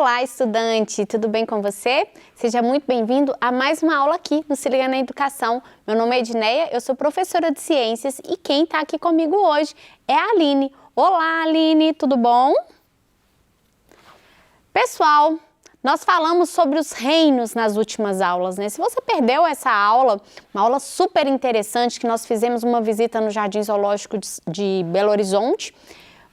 Olá, estudante! Tudo bem com você? Seja muito bem-vindo a mais uma aula aqui no Se Liga na Educação. Meu nome é Edneia, eu sou professora de Ciências e quem está aqui comigo hoje é a Aline. Olá, Aline! Tudo bom? Pessoal, nós falamos sobre os reinos nas últimas aulas, né? Se você perdeu essa aula, uma aula super interessante que nós fizemos uma visita no Jardim Zoológico de Belo Horizonte,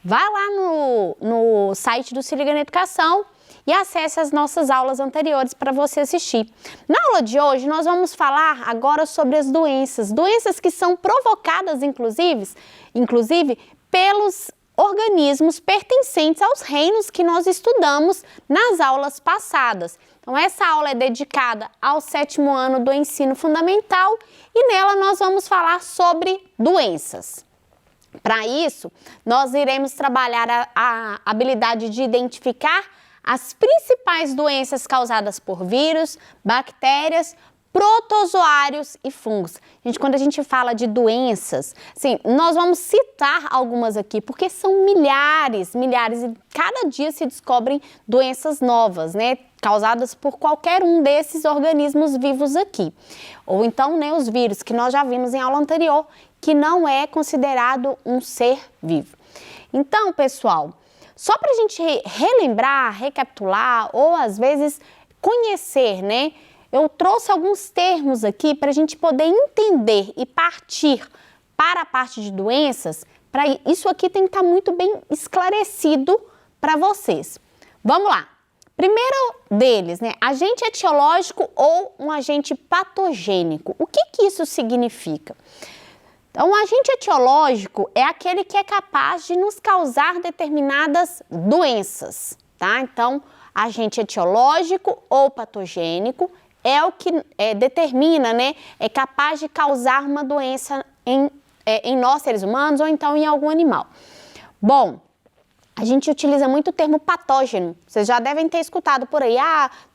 vá lá no site do Se Liga na Educação e acesse as nossas aulas anteriores para você assistir. Na aula de hoje, nós vamos falar agora sobre as doenças que são provocadas, inclusive pelos organismos pertencentes aos reinos que nós estudamos nas aulas passadas. Então, essa aula é dedicada ao 7º ano do ensino fundamental e nela nós vamos falar sobre doenças. Para isso, nós iremos trabalhar a habilidade de identificar as principais doenças causadas por vírus, bactérias, protozoários e fungos. Gente, quando a gente fala de doenças, sim, nós vamos citar algumas aqui, porque são milhares, e cada dia se descobrem doenças novas, né, causadas por qualquer um desses organismos vivos aqui. Ou então, né, os vírus, que nós já vimos em aula anterior, que não é considerado um ser vivo. Então, pessoal, só para a gente relembrar, recapitular ou às vezes conhecer, né? Eu trouxe alguns termos aqui para a gente poder entender e partir para a parte de doenças. Para isso aqui tem que estar muito bem esclarecido para vocês. Vamos lá. Primeiro deles, né? Agente etiológico ou um agente patogênico. O que isso significa? Então, o agente etiológico é aquele que é capaz de nos causar determinadas doenças, tá? Então, agente etiológico ou patogênico é o que determina, né? É capaz de causar uma doença em nós, seres humanos, ou então em algum animal. Bom, a gente utiliza muito o termo patógeno. Vocês já devem ter escutado por aí,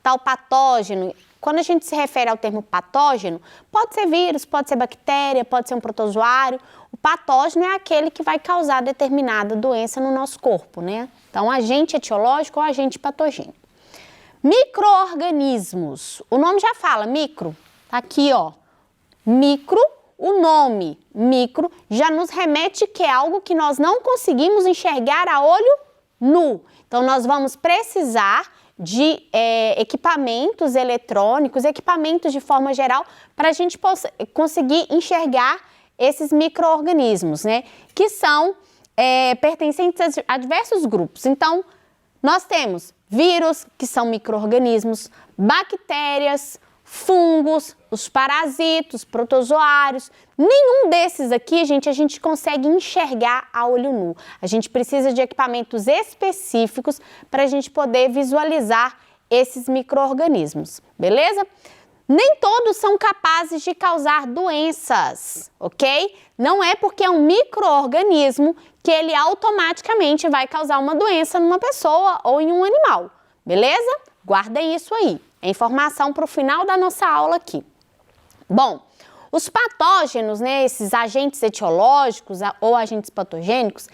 tal patógeno. Quando a gente se refere ao termo patógeno, pode ser vírus, pode ser bactéria, pode ser um protozoário. O patógeno é aquele que vai causar determinada doença no nosso corpo, né? Então, agente etiológico ou agente patogênico. Micro-organismos. O nome já fala, micro. Tá aqui, ó. Micro, o nome micro já nos remete que é algo que nós não conseguimos enxergar a olho nu. Então, nós vamos precisar de equipamentos eletrônicos, equipamentos de forma geral, para a gente conseguir enxergar esses micro-organismos, né? Que são pertencentes a diversos grupos. Então, nós temos vírus, que são micro-organismos, bactérias, fungos, os parasitos, protozoários. Nenhum desses aqui, gente, a gente consegue enxergar a olho nu. A gente precisa de equipamentos específicos para a gente poder visualizar esses micro-organismos, beleza? Nem todos são capazes de causar doenças, ok? Não é porque é um micro-organismo que ele automaticamente vai causar uma doença numa pessoa ou em um animal, beleza? Guardem isso aí. É informação para o final da nossa aula aqui. Bom, os patógenos, né, esses agentes etiológicos ou agentes patogênicos,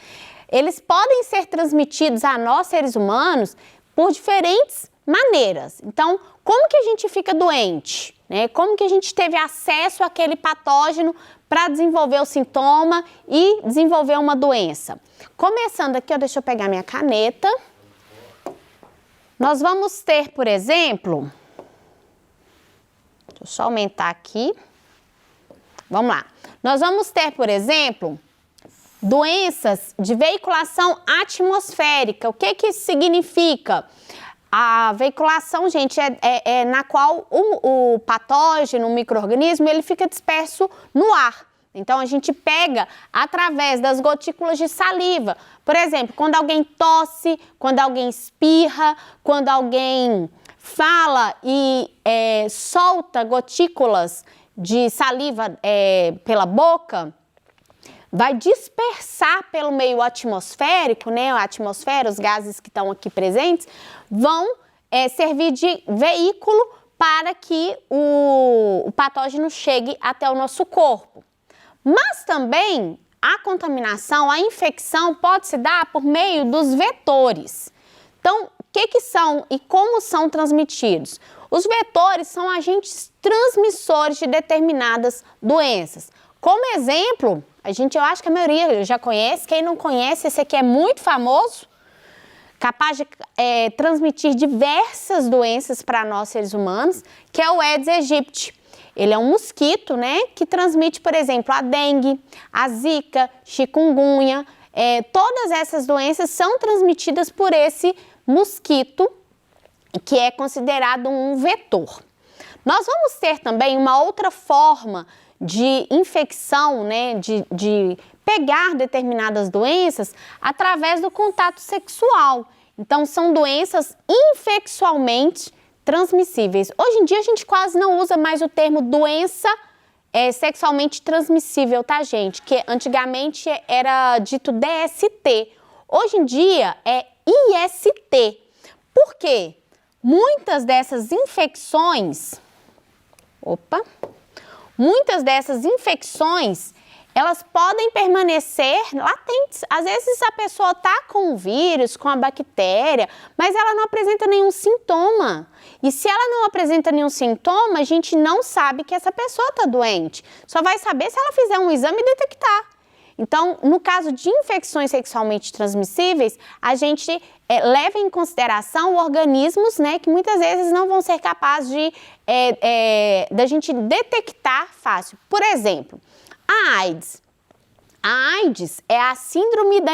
eles podem ser transmitidos a nós, seres humanos, por diferentes maneiras. Então, como que a gente fica doente? Né? Como que a gente teve acesso àquele patógeno para desenvolver o sintoma e desenvolver uma doença? Começando aqui, ó, deixa eu pegar minha caneta. Nós vamos ter, por exemplo, deixa eu só aumentar aqui, vamos lá. Nós vamos ter, por exemplo, doenças de veiculação atmosférica. O que isso significa? A veiculação, gente, é na qual o patógeno, o micro-organismo, ele fica disperso no ar. Então, a gente pega através das gotículas de saliva. Por exemplo, quando alguém tosse, quando alguém espirra, quando alguém fala e solta gotículas de saliva pela boca, vai dispersar pelo meio atmosférico, né? A atmosfera, os gases que estão aqui presentes, vão servir de veículo para que o patógeno chegue até o nosso corpo. Mas também a contaminação, a infecção pode se dar por meio dos vetores. Então, o que são e como são transmitidos? Os vetores são agentes transmissores de determinadas doenças. Como exemplo, eu acho que a maioria já conhece, quem não conhece, esse aqui é muito famoso, capaz de transmitir diversas doenças para nós seres humanos, que é o Aedes aegypti. Ele é um mosquito, né, que transmite, por exemplo, a dengue, a zika, chikungunya. Todas essas doenças são transmitidas por esse mosquito, que é considerado um vetor. Nós vamos ter também uma outra forma de infecção, né, de pegar determinadas doenças através do contato sexual. Então, são doenças infecciosamente transmissíveis. Hoje em dia, a gente quase não usa mais o termo doença sexualmente transmissível, tá, gente? Que antigamente era dito DST. Hoje em dia é IST. Por quê? Muitas dessas infecções... Muitas dessas infecções, elas podem permanecer latentes. Às vezes a pessoa está com o vírus, com a bactéria, mas ela não apresenta nenhum sintoma. E se ela não apresenta nenhum sintoma, a gente não sabe que essa pessoa está doente. Só vai saber se ela fizer um exame e detectar. Então, no caso de infecções sexualmente transmissíveis, a gente leva em consideração organismos, né, que muitas vezes não vão ser capazes da gente detectar fácil. Por exemplo, a AIDS. A AIDS é a síndrome da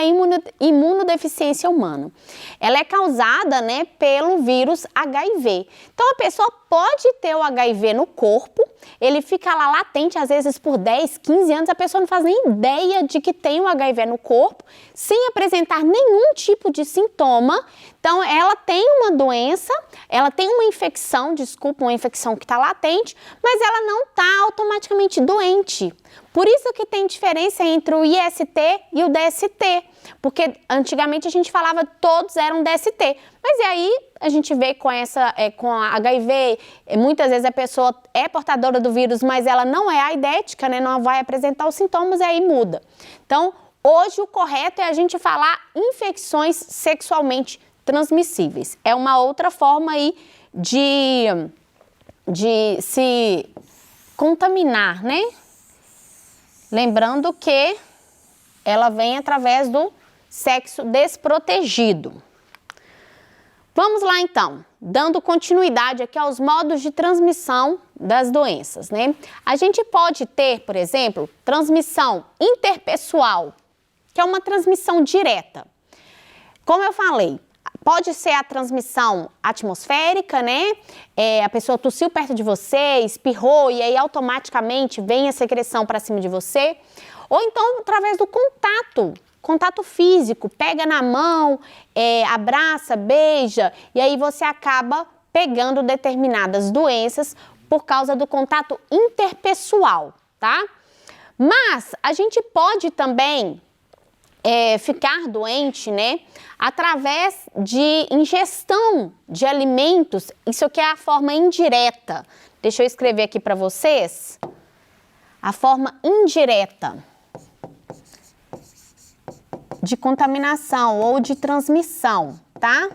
imunodeficiência humana. Ela é causada, né, pelo vírus HIV. Então, a pessoa pode ter o HIV no corpo, ele fica lá latente, às vezes por 10, 15 anos, a pessoa não faz nem ideia de que tem o HIV no corpo, sem apresentar nenhum tipo de sintoma. Então, ela tem uma doença, ela tem uma infecção, uma infecção que está latente, mas ela não está automaticamente doente. Por isso que tem diferença entre o IST e o DST, porque antigamente a gente falava que todos eram DST, mas e aí a gente vê com a HIV, muitas vezes a pessoa é portadora do vírus, mas ela não é aidética, né? Não vai apresentar os sintomas e aí muda. Então, hoje o correto é a gente falar infecções sexualmente transmissíveis. É uma outra forma aí de se contaminar, né? Lembrando que ela vem através do sexo desprotegido. Vamos lá então, dando continuidade aqui aos modos de transmissão das doenças, né? A gente pode ter, por exemplo, transmissão interpessoal, que é uma transmissão direta. Como eu falei, pode ser a transmissão atmosférica, né? A pessoa tossiu perto de você, espirrou e aí automaticamente vem a secreção para cima de você. Ou então através do contato físico, pega na mão, abraça, beija e aí você acaba pegando determinadas doenças por causa do contato interpessoal, tá? Mas a gente pode também ficar doente, né, através de ingestão de alimentos. Isso aqui é a forma indireta. Deixa eu escrever aqui para vocês. A forma indireta de contaminação ou de transmissão, tá?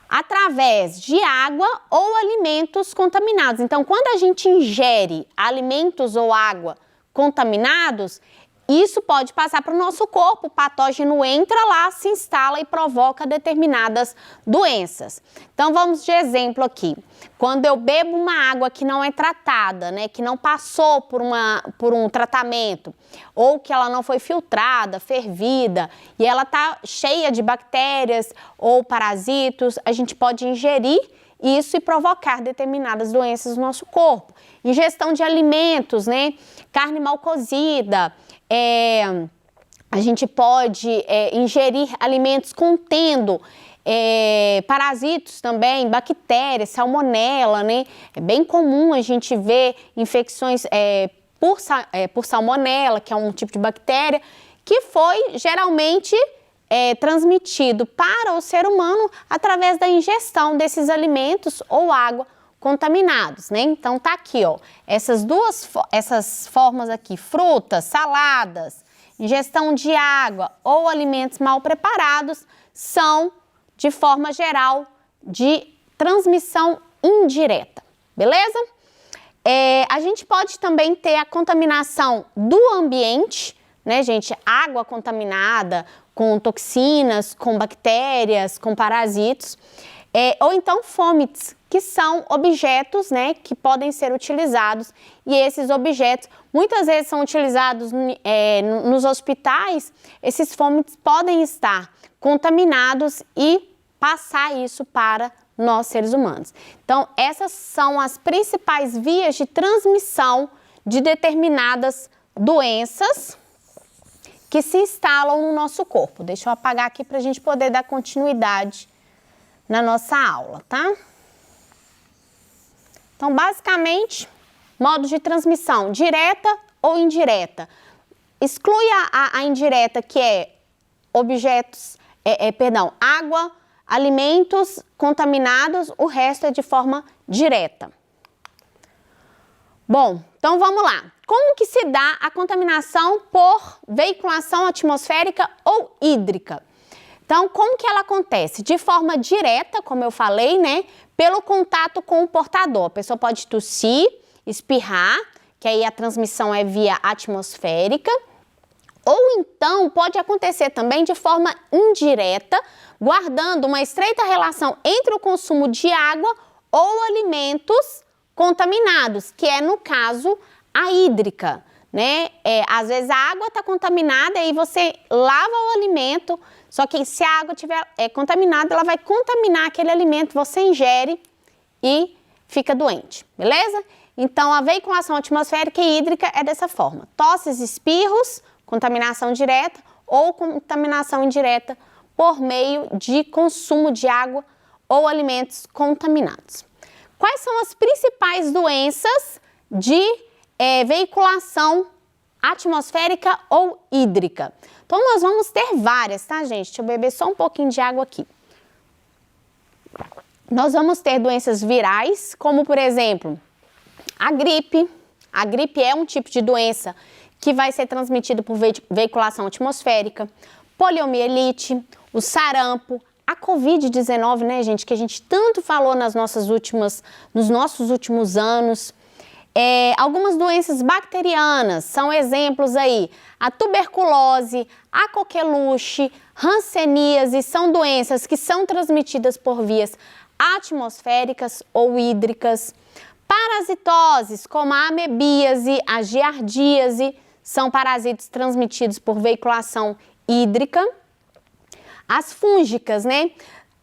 Através de água ou alimentos contaminados. Então, quando a gente ingere alimentos ou água contaminados, isso pode passar para o nosso corpo, o patógeno entra lá, se instala e provoca determinadas doenças. Então, vamos de exemplo aqui. Quando eu bebo uma água que não é tratada, né, que não passou por um tratamento, ou que ela não foi filtrada, fervida, e ela está cheia de bactérias ou parasitos, a gente pode ingerir isso e provocar determinadas doenças no nosso corpo. Ingestão de alimentos, né, carne mal cozida, a gente pode ingerir alimentos contendo parasitos também, bactérias, salmonela, né? É bem comum a gente ver infecções por salmonela, que é um tipo de bactéria, que foi geralmente transmitido para o ser humano através da ingestão desses alimentos ou água contaminados, né? Então tá aqui, ó, essas formas aqui, frutas, saladas, ingestão de água ou alimentos mal preparados são de forma geral, de transmissão indireta, beleza? A gente pode também ter a contaminação do ambiente, né, gente? Água contaminada com toxinas, com bactérias, com parasitos, ou então fomites, que são objetos, né, que podem ser utilizados, e esses objetos muitas vezes são utilizados nos hospitais. Esses fomites podem estar contaminados e passar isso para nós seres humanos. Então, essas são as principais vias de transmissão de determinadas doenças que se instalam no nosso corpo. Deixa eu apagar aqui para a gente poder dar continuidade na nossa aula, tá? Então, basicamente, modos de transmissão, direta ou indireta. Exclui a indireta, que é objetos, água, alimentos contaminados, o resto é de forma direta. Bom, então vamos lá. Como que se dá a contaminação por veiculação atmosférica ou hídrica? Então, como que ela acontece? De forma direta, como eu falei, né? Pelo contato com o portador. A pessoa pode tossir, espirrar, que aí a transmissão é via atmosférica. Ou então, pode acontecer também de forma indireta, guardando uma estreita relação entre o consumo de água ou alimentos contaminados, que é, no caso, a hídrica, né? Às vezes a água está contaminada e você lava o alimento, só que se a água estiver contaminada, ela vai contaminar aquele alimento, você ingere e fica doente, beleza? Então, a veiculação atmosférica e hídrica é dessa forma: tosses, espirros, contaminação direta, ou contaminação indireta por meio de consumo de água ou alimentos contaminados. Quais são as principais doenças de veiculação atmosférica ou hídrica? Então, nós vamos ter várias, tá, gente? Deixa eu beber só um pouquinho de água aqui. Nós vamos ter doenças virais, como, por exemplo, a gripe. A gripe é um tipo de doença que vai ser transmitido por veiculação atmosférica, poliomielite, o sarampo, a Covid-19, né, gente, que a gente tanto falou nos nossos últimos anos. Algumas doenças bacterianas são exemplos aí: a tuberculose, a coqueluche, hanseníase, são doenças que são transmitidas por vias atmosféricas ou hídricas. Parasitoses, como a amebíase, a giardíase, são parasitas transmitidos por veiculação hídrica. As fúngicas, né?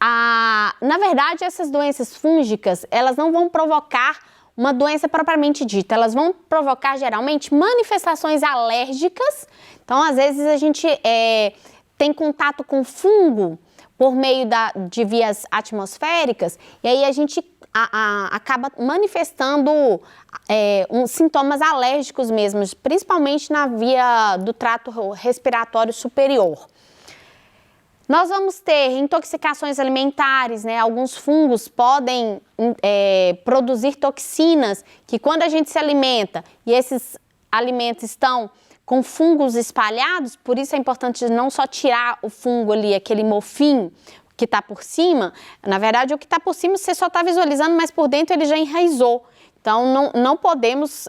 Na verdade, essas doenças fúngicas, elas não vão provocar uma doença propriamente dita, elas vão provocar geralmente manifestações alérgicas. Então, às vezes a gente tem contato com fungo por meio de vias atmosféricas, e aí a gente acaba manifestando sintomas alérgicos mesmo, principalmente na via do trato respiratório superior. Nós vamos ter intoxicações alimentares, né? Alguns fungos podem produzir toxinas que, quando a gente se alimenta e esses alimentos estão com fungos espalhados, por isso é importante não só tirar o fungo ali, aquele mofinho que está por cima. Na verdade, o que está por cima você só está visualizando, mas por dentro ele já enraizou. Então, não podemos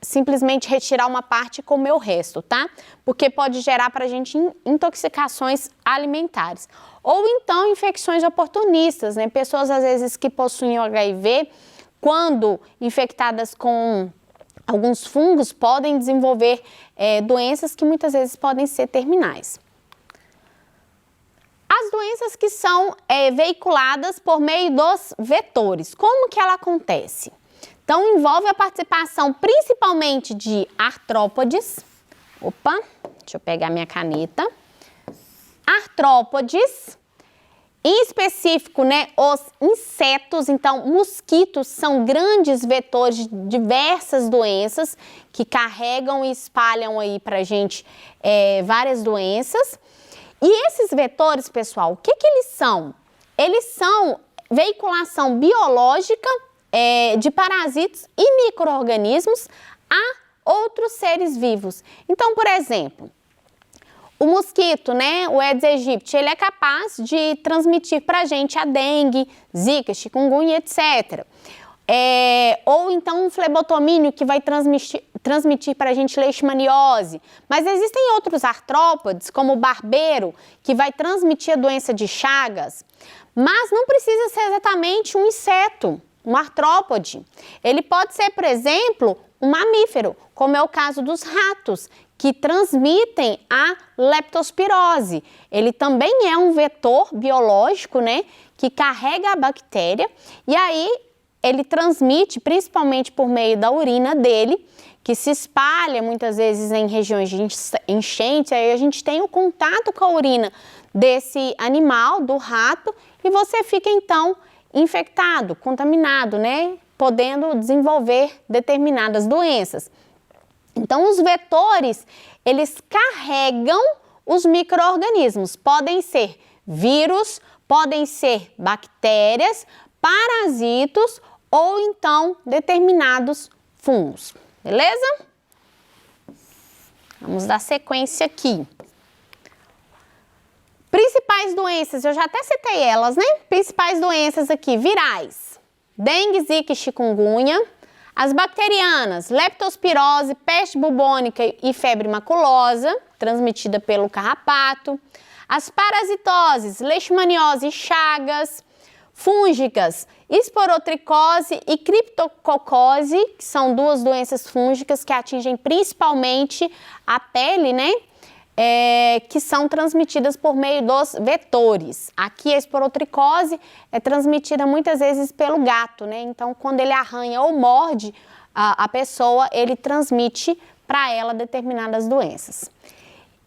simplesmente retirar uma parte e comer o resto, tá? Porque pode gerar para a gente intoxicações alimentares. Ou então, infecções oportunistas, né? Pessoas, às vezes, que possuem HIV, quando infectadas com alguns fungos, podem desenvolver doenças que muitas vezes podem ser terminais. As doenças que são veiculadas por meio dos vetores, como que ela acontece? Então, envolve a participação principalmente de artrópodes. Opa, deixa eu pegar minha caneta. Artrópodes, em específico, né, os insetos. Então, mosquitos são grandes vetores de diversas doenças que carregam e espalham aí pra gente várias doenças. E esses vetores, pessoal, o que eles são? Eles são veiculação biológica de parasitos e micro-organismos a outros seres vivos. Então, por exemplo, O mosquito, né, o Aedes aegypti, ele é capaz de transmitir para a gente a dengue, zika, chikungunya, etc. Ou então um flebotomínio que vai transmitir para a gente leishmaniose. Mas existem outros artrópodes, como o barbeiro, que vai transmitir a doença de Chagas. Mas não precisa ser exatamente um inseto, um artrópode. Ele pode ser, por exemplo, um mamífero, como é o caso dos ratos, que transmitem a leptospirose. Ele também é um vetor biológico, né, que carrega a bactéria e aí ele transmite principalmente por meio da urina dele, que se espalha muitas vezes em regiões de enchente, aí a gente tem o contato com a urina desse animal, do rato, e você fica então infectado, contaminado, né, podendo desenvolver determinadas doenças. Então, os vetores, eles carregam os micro-organismos. Podem ser vírus, podem ser bactérias, parasitos ou então determinados fungos. Beleza? Vamos dar sequência aqui. Principais doenças, eu já até citei elas, né? Principais doenças aqui, virais. Dengue, zika e chikungunya. As bacterianas, leptospirose, peste bubônica e febre maculosa, transmitida pelo carrapato. As parasitoses, leishmaniose e Chagas. Fúngicas, esporotricose e criptococose, que são duas doenças fúngicas que atingem principalmente a pele, né? Que são transmitidas por meio dos vetores. Aqui a esporotricose é transmitida muitas vezes pelo gato, né? Então, quando ele arranha ou morde a pessoa, ele transmite para ela determinadas doenças.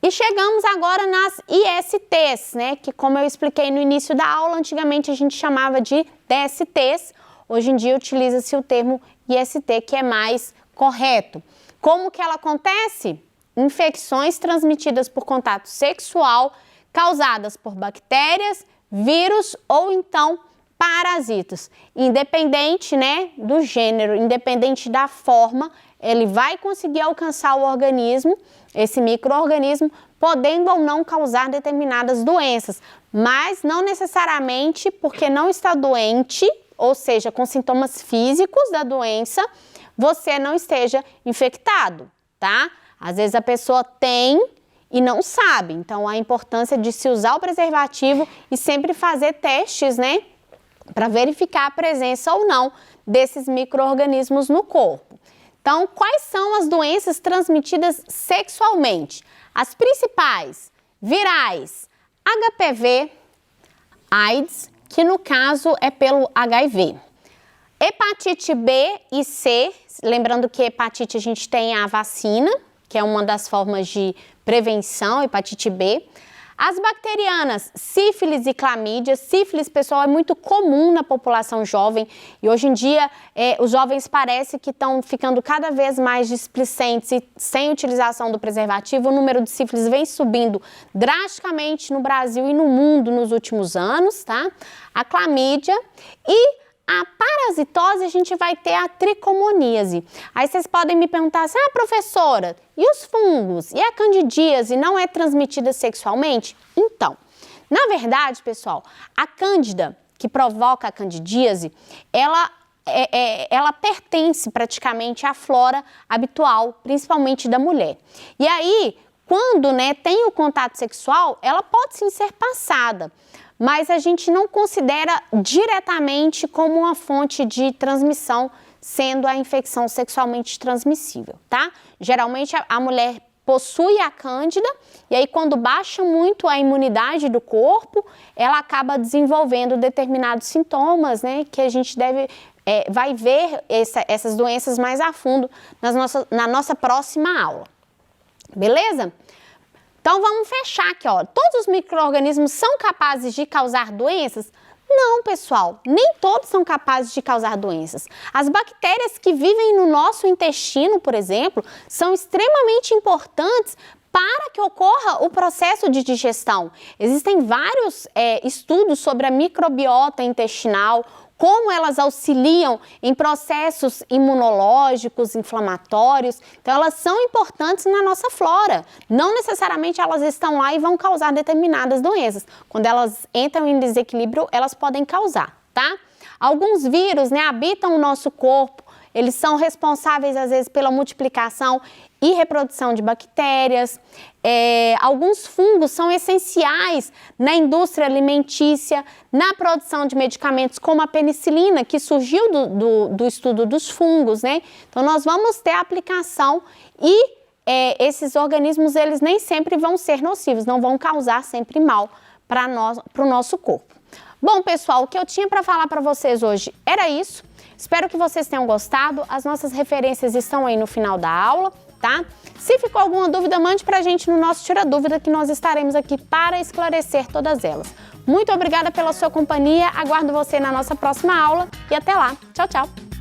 E chegamos agora nas ISTs, né? Que, como eu expliquei no início da aula, antigamente a gente chamava de DSTs. Hoje em dia utiliza-se o termo IST, que é mais correto. Como que ela acontece? Infecções transmitidas por contato sexual, causadas por bactérias, vírus ou então parasitas. Independente, né, do gênero, independente da forma, ele vai conseguir alcançar o organismo, esse micro-organismo, podendo ou não causar determinadas doenças, mas não necessariamente porque não está doente, ou seja, com sintomas físicos da doença, você não esteja infectado, tá? Às vezes a pessoa tem e não sabe, então a importância de se usar o preservativo e sempre fazer testes, né, para verificar a presença ou não desses micro-organismos no corpo. Então, quais são as doenças transmitidas sexualmente? As principais, virais, HPV, AIDS, que no caso é pelo HIV. Hepatite B e C, lembrando que hepatite a gente tem a vacina, que é uma das formas de prevenção, hepatite B. As bacterianas, sífilis e clamídia. Sífilis, pessoal, é muito comum na população jovem e hoje em dia os jovens parece que estão ficando cada vez mais displicentes e sem utilização do preservativo. O número de sífilis vem subindo drasticamente no Brasil e no mundo nos últimos anos, tá? A clamídia e a parasitose, a gente vai ter a tricomoníase. Aí vocês podem me perguntar assim, professora, e os fungos? E a candidíase não é transmitida sexualmente? Então, na verdade, pessoal, a cândida que provoca a candidíase, ela pertence praticamente à flora habitual, principalmente da mulher. E aí, quando, né, tem o contato sexual, ela pode sim ser passada, mas a gente não considera diretamente como uma fonte de transmissão, sendo a infecção sexualmente transmissível, tá? Geralmente a mulher possui a cândida e aí quando baixa muito a imunidade do corpo, ela acaba desenvolvendo determinados sintomas, né? Que a gente vai ver essas doenças mais a fundo na nossa próxima aula, beleza? Então, vamos fechar aqui, ó. Todos os micro-organismos são capazes de causar doenças? Não, pessoal, nem todos são capazes de causar doenças. As bactérias que vivem no nosso intestino, por exemplo, são extremamente importantes para que ocorra o processo de digestão. Existem vários estudos sobre a microbiota intestinal, como elas auxiliam em processos imunológicos, inflamatórios. Então, elas são importantes na nossa flora. Não necessariamente elas estão lá e vão causar determinadas doenças. Quando elas entram em desequilíbrio, elas podem causar, tá? Alguns vírus, né, habitam o nosso corpo. Eles são responsáveis, às vezes, pela multiplicação e reprodução de bactérias. Alguns fungos são essenciais na indústria alimentícia, na produção de medicamentos como a penicilina, que surgiu do estudo dos fungos, né? Então, nós vamos ter aplicação e esses organismos, eles nem sempre vão ser nocivos, não vão causar sempre mal para o nosso corpo. Bom, pessoal, o que eu tinha para falar para vocês hoje era isso. Espero que vocês tenham gostado. As nossas referências estão aí no final da aula, tá? Se ficou alguma dúvida, mande pra gente no nosso Tira Dúvida, que nós estaremos aqui para esclarecer todas elas. Muito obrigada pela sua companhia, aguardo você na nossa próxima aula e até lá. Tchau, tchau!